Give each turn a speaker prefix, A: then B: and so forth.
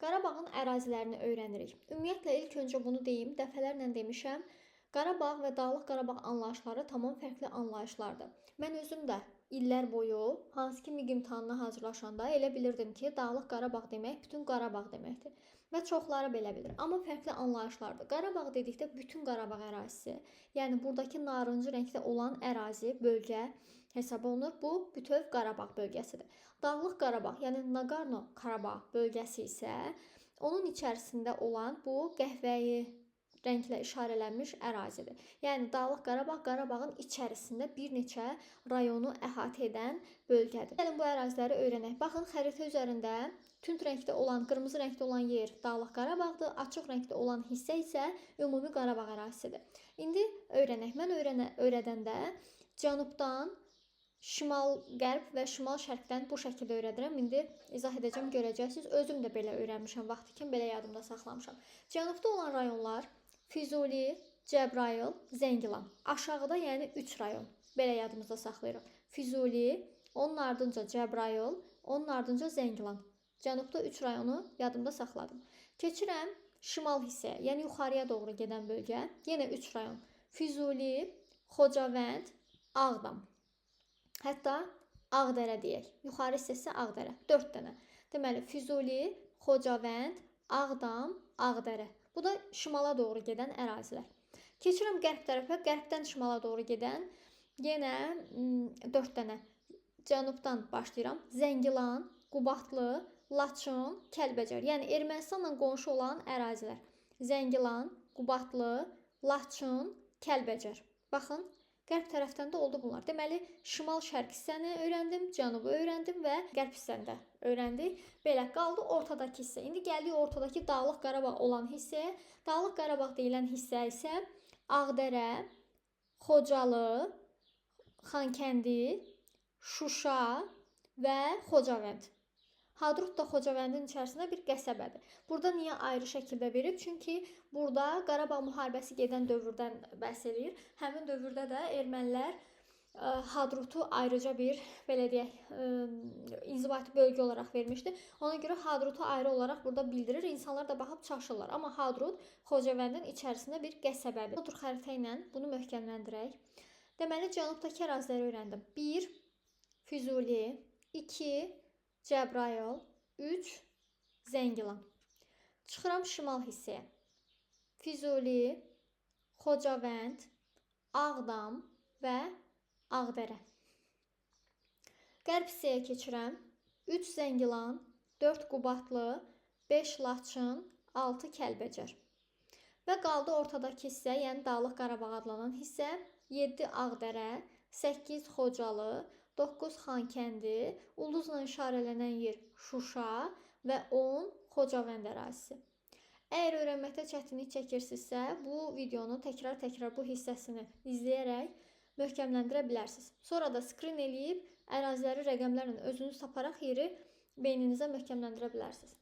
A: Qarabağın ərazilərini öyrənirik. Ümumiyyətlə ilk öncə bunu deyim, dəfələrlə demişəm. Qarabağ və Dağlıq Qarabağ anlayışları tamam fərqli anlayışlardır. Mən özüm də illər boyu hansı ki MİQ imtahanına hazırlaşanda elə bilirdim ki, Dağlıq Qarabağ demək bütün Qarabağ deməkdir. Və çoxları belə bilir. Amma fərqli anlayışlardır. Qarabağ dedikdə bütün Qarabağ ərazisi, yəni buradakı narıncı rəngdə olan ərazi, bölgə hesab olunur. Bu bütöv Qarabağ bölgəsidir. Dağlıq Qarabağ, yəni Naqorno-Qarabağ bölgəsi isə onun içərisində olan bu qəhvəyi rənglə işarələnmiş ərazidir. Yəni Dağlıq Qarabağ Qarabağın içərisində bir neçə rayonu əhatə edən bölgədir. Gəlin bu əraziləri öyrənək. Baxın, xəritə üzərində tünd rəngdə olan, qırmızı rəngdə olan yer Dağlıq Qarabağdır, açıq rəngdə olan hissə isə ümumi Qarabağ ərazisidir. İndi öyrənək. Mən öyrədəndə cənubdan şimal-qərb və şimal-şərqdən bu şəkildə öyrədirəm. İndi izah edəcəm, görəcəksiniz. Özüm də belə öyrənmişəm, vaxt ikən belə yadımda saxlamışam. Cənubda olan rayonlar Füzuli, Cəbrayıl, Zəngilan. Aşağıda yəni 3 rayon. Belə yadımızda saxlayırıq. Füzuli, onun ardınca Cəbrayıl, onun ardınca Zəngilan. Cənubda 3 rayonu yadımda saxladım. Keçirəm şimal hissəyə, yəni yuxarıya doğru gedən bölgə. Yenə 3 rayon. Füzuli, Xocavənd, Ağdam. Hətta Ağdərə deyək. Yuxarı hissəsi Ağdərə. 4 dənə. Deməli, Füzuli, Xocavənd, Ağdam, Ağdərə. Bu da şimala doğru gedən ərazilər. Keçirəm qərb tərəfə. Qərbdən şimala doğru gedən yenə 4 dənə. Cənubdan başlayıram. Zəngilan, Qubadlı, Laçın, Kəlbəcər. Yəni Ermənistanla qonşu olan ərazilər. Zəngilan, Qubadlı, Laçın, Kəlbəcər. Baxın, qərb tərəfdən də oldu bunlar. Deməli, şimal-şərq hissəni öyrəndim, cənubu öyrəndim və qərb hissəni də öyrəndik. Belə qaldı ortadakı hissə. İndi gəldik ortadakı Dağlıq Qarabağ olan hissəyə. Dağlıq Qarabağ deyilən hissə isə Ağdərə, Xocalı, Xankəndi, Şuşa və Xocavənd. Hadrut da Xocavəndin içərisində bir qəsəbədir. Burada niyə ayrı şəkildə verib? Çünki burada Qarabağ müharibəsi gedən dövrdən bəhs eləyir. Həmin dövrdə də ermənilər Hadrutu ayrıca bir, belə deyək, inzibati bölgə olaraq vermişdi. Ona görə Hadrutu ayrı olaraq burada bildirir. İnsanlar da baxıb çaşırlar. Amma Hadrut Xocavəndin içərisində bir qəsəbədir. Otur xəritə ilə bunu möhkəmləndirək. Deməli, cənubdakı əraziləri öyrəndim. 1. Füzuli, 2. Cəbrayıl, 3. Zəngilan. Çıxıram şimal hissəyə. Füzuli, Xocavənd, Ağdam və Ağdərə. Qərb hissəyə keçirəm. 3 Zəngilan, 4 Qubadlı, 5 Laçın, 6 Kəlbəcər. Və qaldı ortadakı hissə, yəni Dağlıq Qarabağ adlanan hissə. 7 Ağdərə, 8 Xocalı, 9 Xankəndi, ulduzla işarələnən yer Şuşa və 10 Xocavənd ərazisi. Əgər öyrənməkdə çətinlik çəkirsinizsə, bu videonu təkrar bu hissəsini izləyərək möhkəmləndirə bilərsiniz. Sonra da skrin eləyib əraziləri rəqəmlərlə özünüz taparaq yeri beyninizə möhkəmləndirə bilərsiniz.